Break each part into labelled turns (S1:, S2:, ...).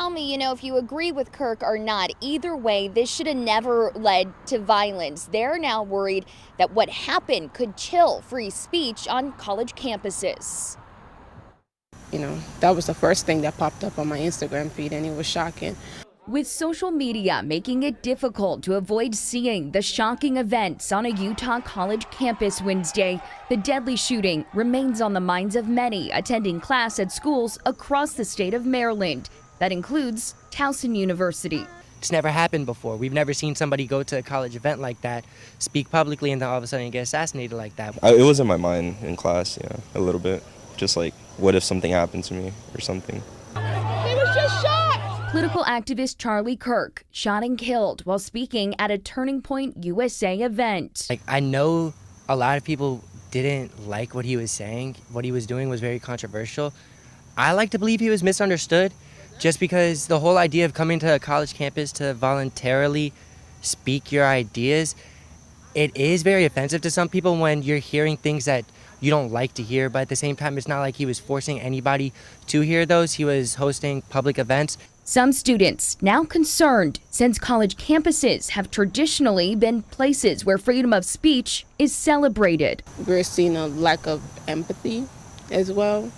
S1: tell me, if you agree with Kirk or not. Either way, this should have never led to violence. They're now worried that what happened could chill free speech on college campuses.
S2: That was the first thing that popped up on my Instagram feed, and it was shocking.
S3: With social media making it difficult to avoid seeing the shocking events on a Utah college campus Wednesday, the deadly shooting remains on the minds of many attending class at schools across the state of Maryland. That includes Towson University.
S4: It's never happened before. We've never seen somebody go to a college event like that, speak publicly, and then all of a sudden get assassinated like that.
S5: It was in my mind in class, a little bit. Just like, what if something happened to me or something?
S6: He was just shot!
S3: Political activist Charlie Kirk shot and killed while speaking at a Turning Point USA event.
S4: I know a lot of people didn't like what he was saying. What he was doing was very controversial. I like to believe he was misunderstood, just because the whole idea of coming to a college campus to voluntarily speak your ideas, it is very offensive to some people when you're hearing things that you don't like to hear, but at the same time, it's not like he was forcing anybody to hear those. He was hosting public events.
S3: Some students now concerned, since college campuses have traditionally been places where freedom of speech is celebrated.
S2: We're seeing a lack of empathy as well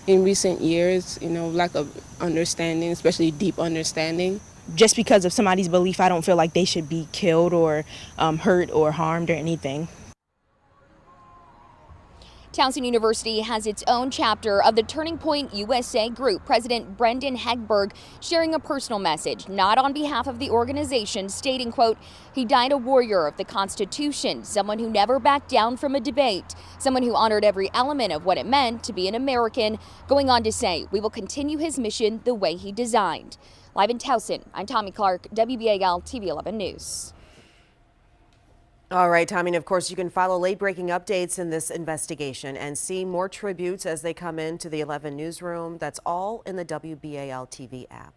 S2: in recent years, lack of understanding, especially deep understanding.
S6: Just because of somebody's belief, I don't feel like they should be killed or hurt or harmed or anything.
S1: Towson University has its own chapter of the Turning Point USA group. President Brendan Hegberg sharing a personal message, not on behalf of the organization, stating, quote, "He died a warrior of the Constitution, someone who never backed down from a debate, someone who honored every element of what it meant to be an American," going on to say, "We will continue his mission the way he designed." Live in Towson, I'm Tommy Clark, WBAL TV 11 News.
S7: All right, Tommy, and of course you can follow late-breaking updates in this investigation and see more tributes as they come into the 11 newsroom. That's all in the WBAL TV app.